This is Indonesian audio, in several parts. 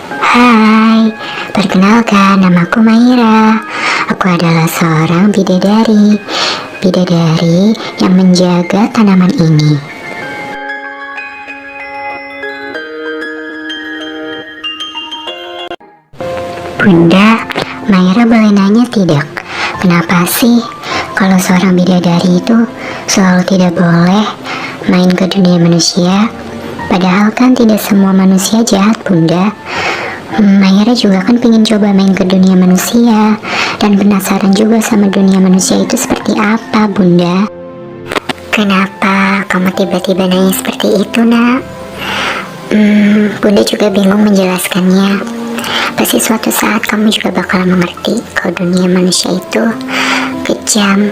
Hai, perkenalkan namaku Maira. Aku adalah seorang bidadari. Bidadari yang menjaga tanaman ini. Bunda, Maira boleh nanya tidak? Kenapa sih kalau seorang bidadari itu selalu tidak boleh main ke dunia manusia? Padahal kan tidak semua manusia jahat, Bunda. Maira juga kan pengen coba main ke dunia manusia dan penasaran juga sama dunia manusia itu seperti apa, Bunda. Kenapa kamu tiba-tiba nanya seperti itu, Nak? Bunda juga bingung menjelaskannya. Pasti suatu saat kamu juga bakal mengerti kalau dunia manusia itu kejam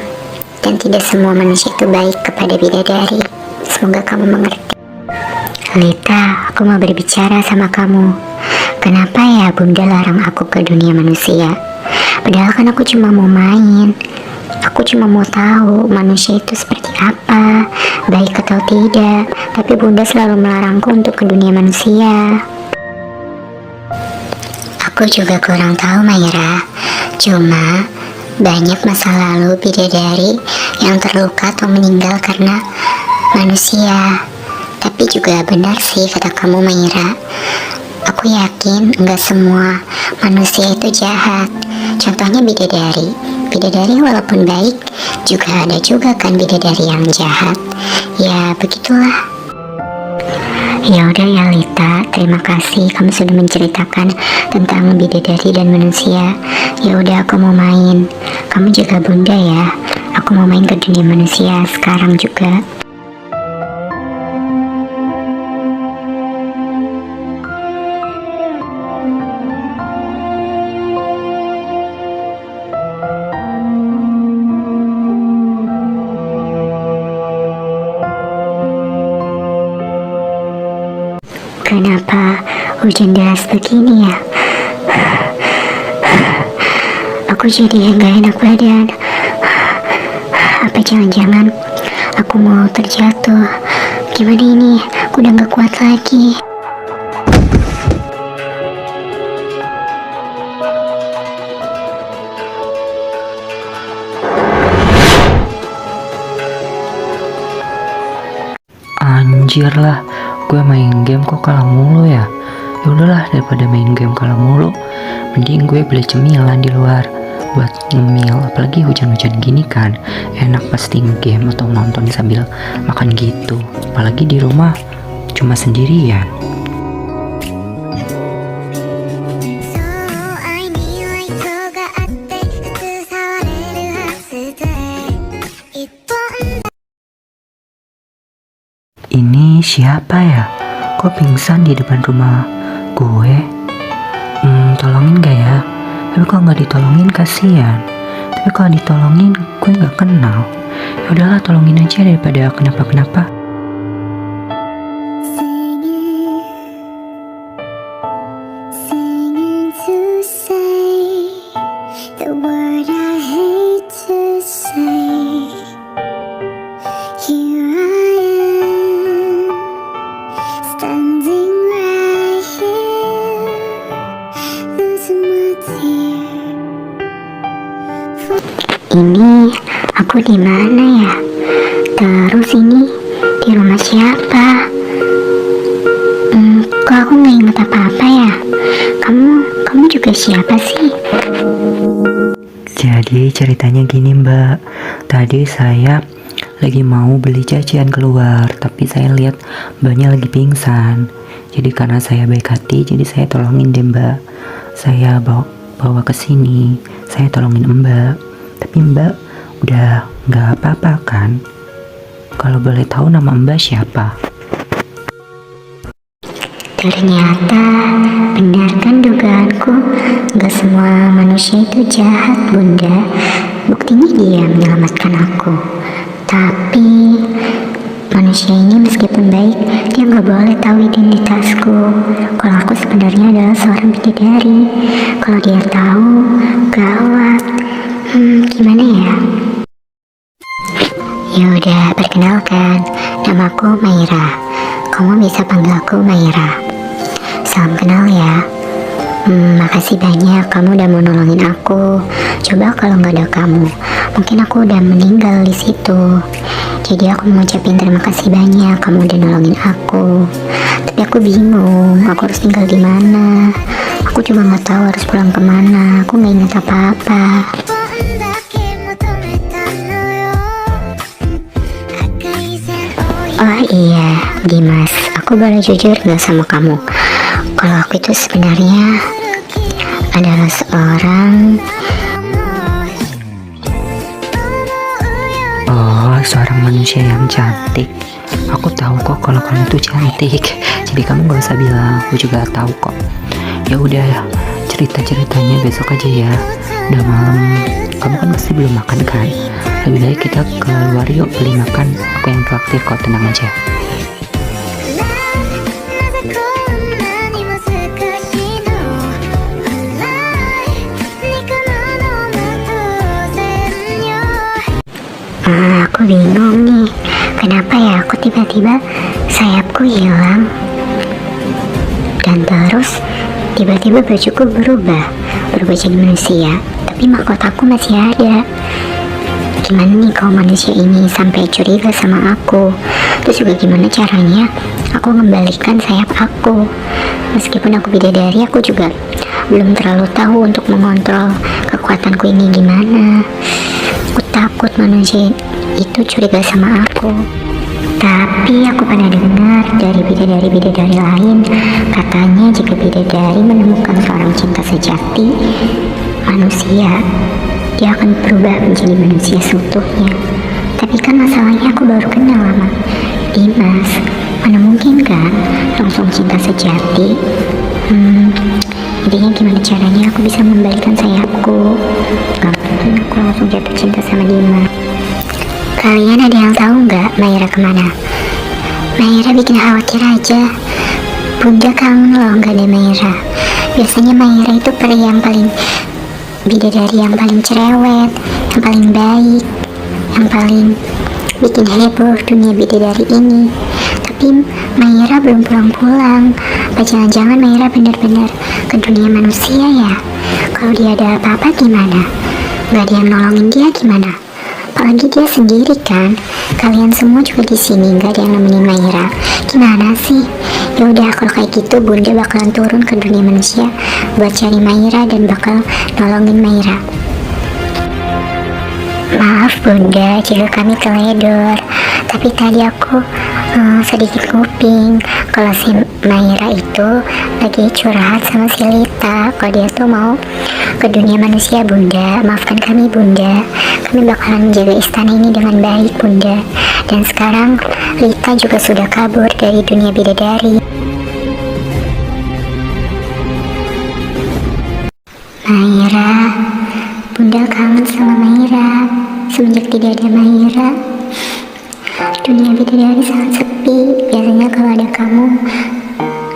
dan tidak semua manusia itu baik kepada bidadari. Semoga kamu mengerti. Lita, aku mau berbicara sama kamu. Kenapa ya Bunda larang aku ke dunia manusia? Padahal kan aku cuma mau main. Aku cuma mau tahu manusia itu seperti apa, baik atau tidak. Tapi Bunda selalu melarangku untuk ke dunia manusia. Aku juga kurang tahu, Maira. Cuma banyak masa lalu bidadari yang terluka atau meninggal karena manusia. Tapi juga benar sih kata kamu, Maira. Aku yakin enggak semua manusia itu jahat. Contohnya bidadari. Bidadari walaupun baik, juga ada juga kan bidadari yang jahat. Ya begitulah. Ya udah ya Lita, terima kasih kamu sudah menceritakan tentang bidadari dan manusia. Ya udah aku mau main. Kamu jaga Bunda ya. Aku mau main ke dunia manusia sekarang juga. Kenapa hujan deras begini ya? Aku jadi gak enak badan. Apa jangan-jangan aku mau terjatuh? Gimana ini? Aku udah gak kuat lagi. Anjir lah, gue main game kok kalah mulu ya. Ya udahlah, daripada main game kalah mulu, mending gue beli cemilan di luar buat ngemil. Apalagi hujan-hujan gini kan, enak pasti game atau nonton sambil makan gitu. Apalagi di rumah cuma sendirian. Ini siapa ya? Kok pingsan di depan rumah gue? Tolongin gak ya? Tapi kalau nggak ditolongin kasihan. Tapi kalau ditolongin gue nggak kenal. Ya udahlah, tolongin aja daripada kenapa-kenapa. Ini aku di mana ya? Terus ini di rumah siapa? Kok aku nggak inget apa-apa ya? Kamu juga siapa sih? Jadi ceritanya gini Mbak, tadi saya lagi mau beli jajan keluar, tapi saya lihat Mbaknya lagi pingsan. Jadi karena saya baik hati, jadi saya tolongin deh Mbak. Saya bawa ke sini, saya tolongin Mbak. Tapi Mbak udah nggak apa-apa kan? Kalau boleh tahu nama Mbak siapa? Ternyata benar kan dugaanku, gak semua manusia itu jahat Bunda. Buktinya dia menyelamatkan aku. Tapi manusia ini meskipun baik, dia gak boleh tahu identitasku. Kalau aku sebenarnya adalah seorang bidadari. Kalau dia tahu, gawat. Gimana ya? Ya udah, perkenalkan, namaku Maira. Kamu bisa panggil aku Maira. Salam kenal ya. Makasih banyak kamu udah mau nolongin aku. Coba kalau nggak ada kamu, mungkin aku udah meninggal di situ. Jadi aku mau ucapin terima kasih banyak kamu udah nolongin aku. Tapi aku bingung, aku harus tinggal di mana. Aku juga nggak tahu harus pulang kemana. Aku nggak ingat apa-apa. Oh iya, Dimas, aku boleh jujur nggak sama kamu? Kalau aku itu sebenarnya adalah seorang seorang manusia yang cantik. Aku tahu kok kalau kamu tuh cantik. Jadi kamu gak usah bilang, aku juga tahu kok. Ya udah, cerita-ceritanya besok aja ya. Udah malam, kamu kan pasti belum makan kan? Lebih baik kita keluar yuk beli makan. Aku yang traktir kok, tenang aja. Aku bingung nih, kenapa ya aku tiba-tiba sayapku hilang dan terus tiba-tiba bajuku berubah jadi manusia, tapi mahkotaku masih ada. Gimana nih kalau manusia ini sampai curiga sama aku? Terus juga gimana caranya aku mengembalikan sayap aku? Meskipun aku bidadari, aku juga belum terlalu tahu untuk mengontrol kekuatanku ini gimana. Aku takut manusia itu curiga sama aku. Tapi aku pernah dengar dari bidadari-bidadari lain, katanya jika bidadari menemukan seorang cinta sejati manusia, dia akan berubah menjadi manusia seutuhnya. Tapi kan masalahnya aku baru kenal sama Dimas. Mana mungkin kan langsung cinta sejati? Intinya gimana caranya aku bisa membalikan sayapku? Gak mungkin aku langsung jatuh cinta sama Dimas. Kalian ada yang tahu nggak Mayra kemana? Mayra bikin khawatir aja. Bunda kangen loh nggak ada Mayra. Biasanya Mayra itu peri yang paling bidadari yang paling cerewet, yang paling baik, yang paling bikin heboh dunia bidadari ini. Tapi Mayra belum pulang-pulang. Apa jangan-jangan Mayra benar-benar ke dunia manusia ya? Kalau dia ada apa-apa gimana? Gak ada yang nolongin dia gimana? Apalagi dia sendiri kan? Kalian semua juga di sini, gak ada yang nemenin Mayra. Gimana sih? Ya udah, kalau kayak gitu Bunda bakalan turun ke dunia manusia buat cari Mayra dan bakal nolongin Mayra. Maaf Bunda jika kami teledor, tapi tadi aku sedikit kuping kalau si Mayra itu lagi curhat sama si Lita kalau dia tuh mau ke dunia manusia. Bunda, maafkan kami Bunda, kami bakalan menjaga istana ini dengan baik Bunda. Dan sekarang Lita juga sudah kabur dari dunia bidadari. Mayra, Bunda kangen sama Mayra. Semenjak tidak ada Mayra, dunia bidadari sangat sepi. Biasanya kalau ada kamu,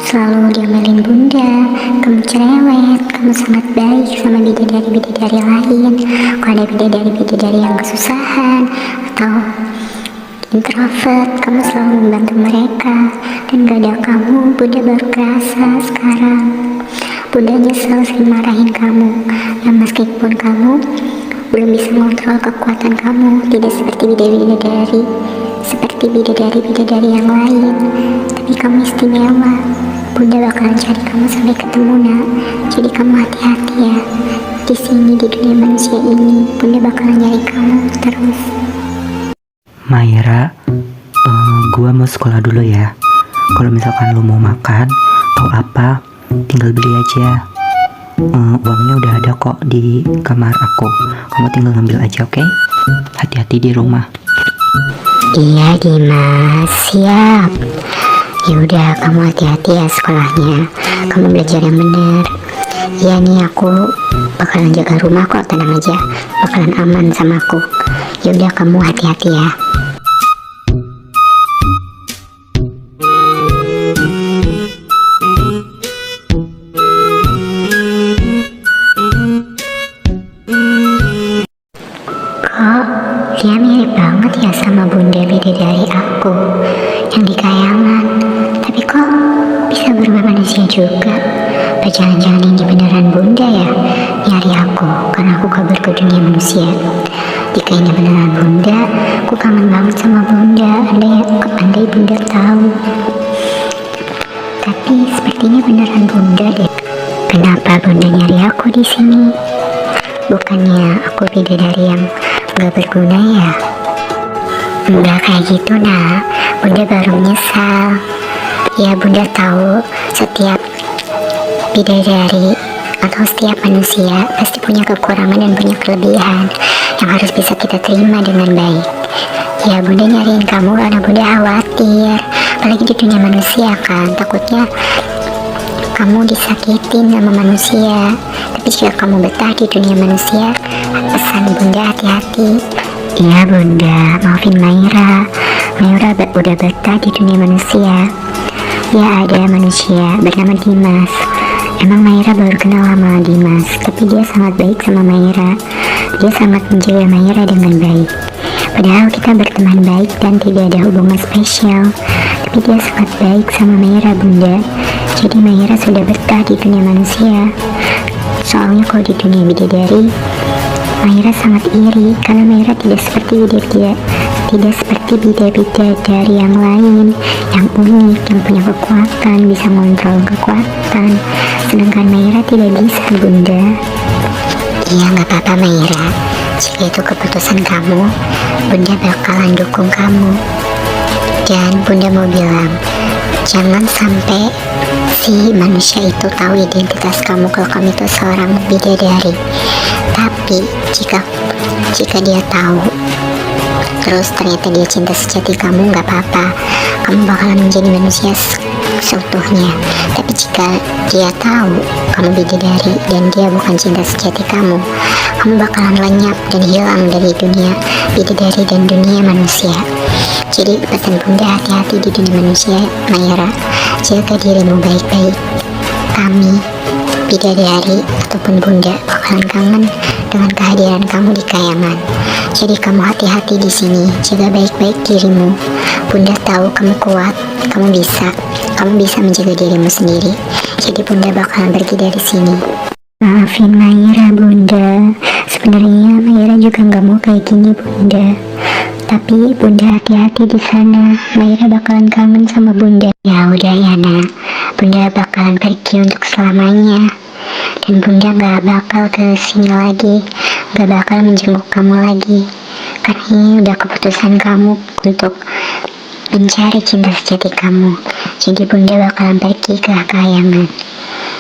selalu diomelin Bunda, kamu cerewet, kamu sangat baik sama bidadari-bidadari lain. Kalau ada bidadari-bidadari yang kesusahan atau introvert, kamu selalu membantu mereka. Dan gak ada kamu, Bunda baru kerasa sekarang. Bunda nyesel sering marahin kamu. Dan meskipun kamu belum bisa mengontrol kekuatan kamu, tidak seperti bidadari-bidadari, seperti bidadari-bidadari yang lain, tapi kamu istimewa. Bunda bakalan cari kamu sampai ketemu nak. Jadi kamu hati-hati ya. Di sini di dunia manusia ini, Bunda bakalan nyari kamu terus. Mayra, gua mau sekolah dulu ya. Kalau misalkan lu mau makan atau apa, tinggal beli aja. Uangnya udah ada kok di kamar aku. Kamu tinggal ngambil aja, oke? Hati-hati di rumah. Iya Dimas, siap. Yaudah, kamu hati-hati ya sekolahnya. Kamu belajar yang bener. Iya nih, aku bakalan jaga rumah kok, tenang aja. Bakalan aman sama aku. Yaudah, kamu hati-hati ya. Dia mirip banget ya sama Bunda bidadari aku yang di kayangan. Tapi kok bisa berubah manusia juga? Apa jangan-jangan ini beneran bunda ya nyari aku karena aku kabur ke dunia manusia? Jika ini beneran bunda, aku kangen banget sama bunda. Andai bunda tahu. Tapi sepertinya beneran bunda deh. Kenapa bunda nyari aku di sini? Bukannya aku bidadari yang gak berguna ya? Enggak kayak gitu nak, bunda baru menyesal. Ya bunda tahu setiap bidadari atau setiap manusia pasti punya kekurangan dan punya kelebihan yang harus bisa kita terima dengan baik. Ya bunda nyariin kamu karena bunda khawatir, apalagi di dunia manusia kan, takutnya kamu disakitin sama manusia. Tapi jika kamu betah di dunia manusia, pesan bunda hati-hati. Iya bunda, maafin Maira udah betah di dunia manusia. Ya ada manusia bernama Dimas. Emang Maira baru kenal sama Dimas, tapi dia sangat baik sama Maira. Dia sangat menjaga Maira dengan baik. Padahal kita berteman baik dan tidak ada hubungan spesial, tapi dia sangat baik sama Maira bunda. Jadi Maira sudah betah di dunia manusia. Soalnya kalau di dunia bidadari, Maira sangat iri karena Maira tidak seperti bidadari yang lain, yang unik, yang punya kekuatan, bisa mengontrol kekuatan. Sedangkan Maira tidak bisa bunda. Iya nggak apa-apa Maira, jika itu keputusan kamu, bunda bakalan dukung kamu. Dan bunda mau bilang, jangan sampai si manusia itu tahu identitas kamu kalau kamu itu seorang bidadari. Tapi jika dia tahu terus ternyata dia cinta sejati kamu, nggak apa-apa, kamu bakalan menjadi manusia seutuhnya. Tapi jika dia tahu kamu bidadari dan dia bukan cinta sejati kamu bakalan lenyap dan hilang dari dunia bidadari dan dunia manusia. Jadi pesan bunda, hati-hati di dunia manusia Maira, jaga dirimu baik-baik. Kami bidadari ataupun bunda bakalan kangen dengan kehadiran kamu di kayangan. Jadi kamu hati-hati di sini, jaga baik-baik dirimu. Bunda tahu kamu kuat, kamu bisa menjaga dirimu sendiri. Jadi bunda bakalan pergi dari sini. Maafin Maira bunda, sebenarnya Maira juga nggak mau kayak gini bunda. Tapi bunda hati-hati di sana, Maira bakalan kangen sama bunda. Ya udah ya nak, bunda bakalan pergi untuk selamanya. Dan bunda gak bakal ke sini lagi, gak bakal menjenguk kamu lagi, karena ini udah keputusan kamu untuk mencari cinta sejati kamu. Jadi bunda bakalan pergi ke kayangan.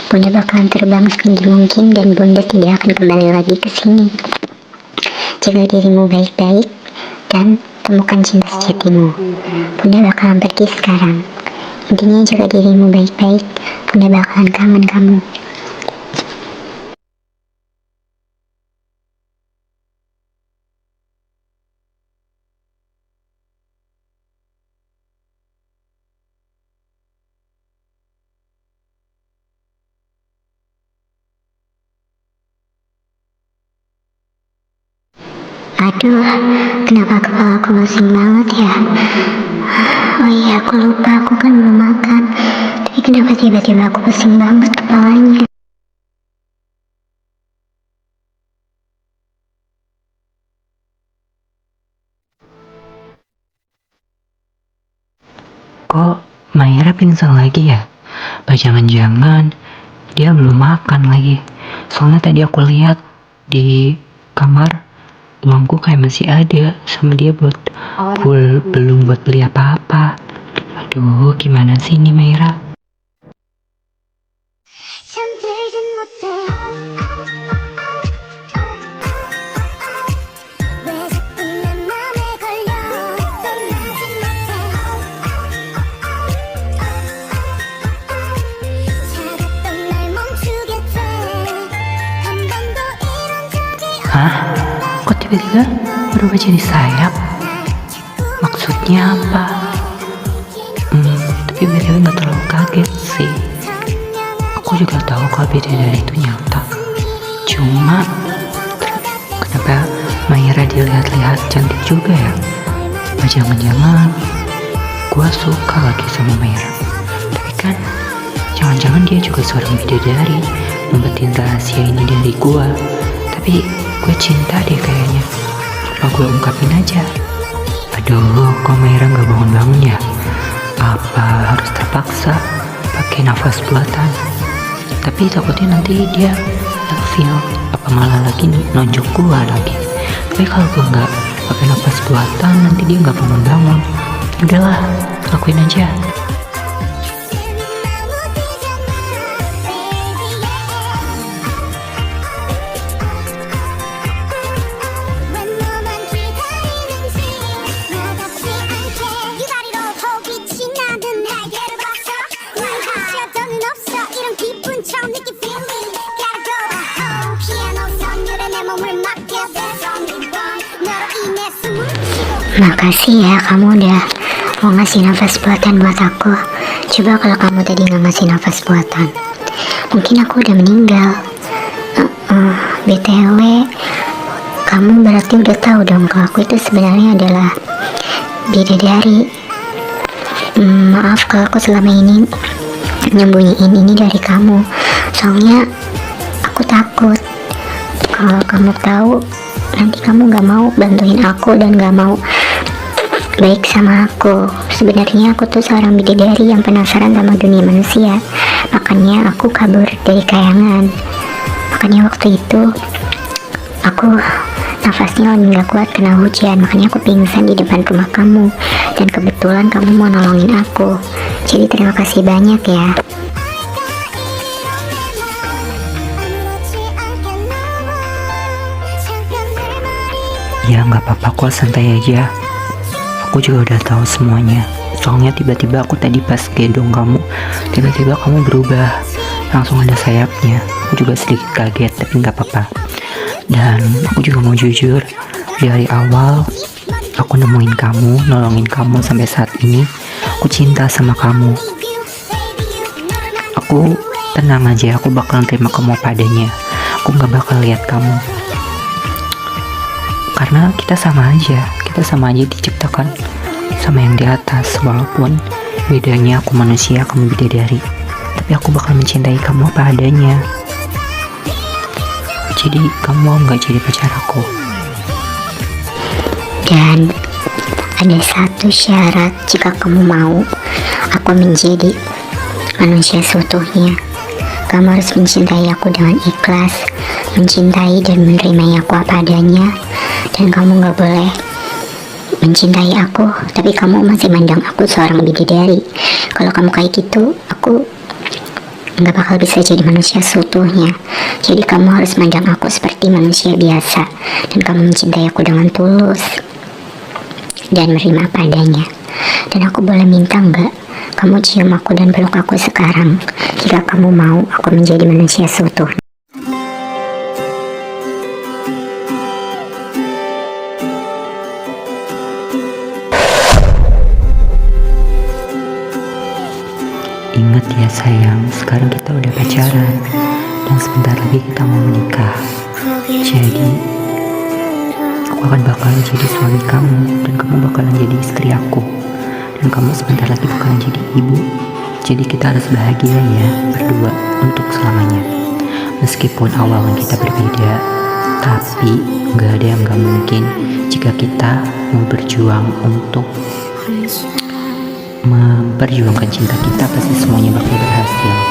Bunda bakalan terbang setinggi mungkin dan bunda tidak akan kembali lagi ke sini. Jaga dirimu baik-baik dan temukan cinta sejatimu. Bunda bakalan pergi sekarang. Intinya jaga dirimu baik-baik, bunda bakalan kangen kamu. Aduh, kenapa kepala aku pusing banget ya? Oh iya, aku lupa, aku kan belum makan. Tapi kenapa tiba-tiba aku pusing banget kepalanya? Kok Maira pingsan lagi ya? Apa jangan-jangan dia belum makan lagi? Soalnya tadi aku lihat di kamar uangku kayak masih ada sama dia buat belum buat beli apa-apa. Aduh, gimana sih ini Maira? Hah? Kok tiba-tiba berubah jadi sayap? Maksudnya apa? Tapi btw gak terlalu kaget sih. Aku juga tahu kalau bidadari itu nyata. Cuma kenapa Maira dilihat-lihat cantik juga ya? Apa jangan-jangan gue suka lagi sama Maira? Tapi kan Jangan-jangan dia juga seorang bidadari, ngumpetin rahasia ini dari gua. Tapi gue cinta deh kayaknya. Apa gue ungkapin aja? Aduh, kok Maira gak bangun-bangun ya? Apa harus terpaksa pakai nafas buatan? Tapi takutnya nanti dia feel apa malah lagi nonjok gua lagi. Tapi kalau gua nggak pakai nafas buatan, nanti dia nggak bangun-bangun. Udahlah, lakuin aja. Makasih ya kamu udah mau ngasih nafas buatan buat aku. Coba kalau kamu tadi nggak ngasih nafas buatan, mungkin aku udah meninggal. BTW, kamu berarti udah tahu dong kalau aku itu sebenarnya adalah bidadari. Maaf kalau aku selama ini nyembunyiin ini dari kamu. Soalnya aku takut kalau kamu tahu nanti kamu gak mau bantuin aku dan gak mau baik sama aku. Sebenarnya aku tuh seorang bidadari yang penasaran sama dunia manusia. Makanya aku kabur dari kayangan. Makanya waktu itu aku nafasnya lagi gak kuat kena hujan. Makanya aku pingsan di depan rumah kamu. Dan kebetulan kamu mau nolongin aku. Jadi terima kasih banyak ya. Ya nggak apa-apa kok, santai aja. Aku juga udah tahu semuanya. Soalnya tiba-tiba aku tadi pas gendong kamu, tiba-tiba kamu berubah, langsung ada sayapnya. Aku juga sedikit kaget, tapi nggak apa-apa. Dan aku juga mau jujur, dari awal aku nemuin kamu, nolongin kamu sampai saat ini, aku cinta sama kamu. Aku tenang aja, aku bakal terima kamu padanya. Aku nggak bakal lihat kamu. Karena kita sama aja diciptakan sama yang di atas. Walaupun bedanya aku manusia, kamu bidadari, tapi aku bakal mencintai kamu apa adanya. Jadi kamu mau gak jadi pacar aku? Dan ada satu syarat, jika kamu mau aku menjadi manusia seutuhnya. Kamu harus mencintai aku dengan ikhlas, mencintai dan menerima aku apa adanya. Dan kamu gak boleh mencintai aku tapi kamu masih mandang aku seorang bidadari. Kalau kamu kayak gitu, aku gak bakal bisa jadi manusia seutuhnya. Jadi kamu harus mandang aku seperti manusia biasa. Dan kamu mencintai aku dengan tulus dan menerima apa adanya. Dan aku boleh minta gak kamu cium aku dan peluk aku sekarang? Jika kamu mau aku menjadi manusia seutuhnya. Ingat ya sayang, sekarang kita udah pacaran dan sebentar lagi kita mau menikah. Jadi aku akan bakalan jadi suami kamu dan kamu bakalan jadi istri aku. Dan kamu sebentar lagi bakalan jadi ibu. Jadi kita harus bahagia ya berdua untuk selamanya. Meskipun awalnya kita berbeda, tapi gak ada yang gak mungkin jika kita mau berjuang untuk memperjuangkan cinta kita, pasti semuanya bakal berhasil.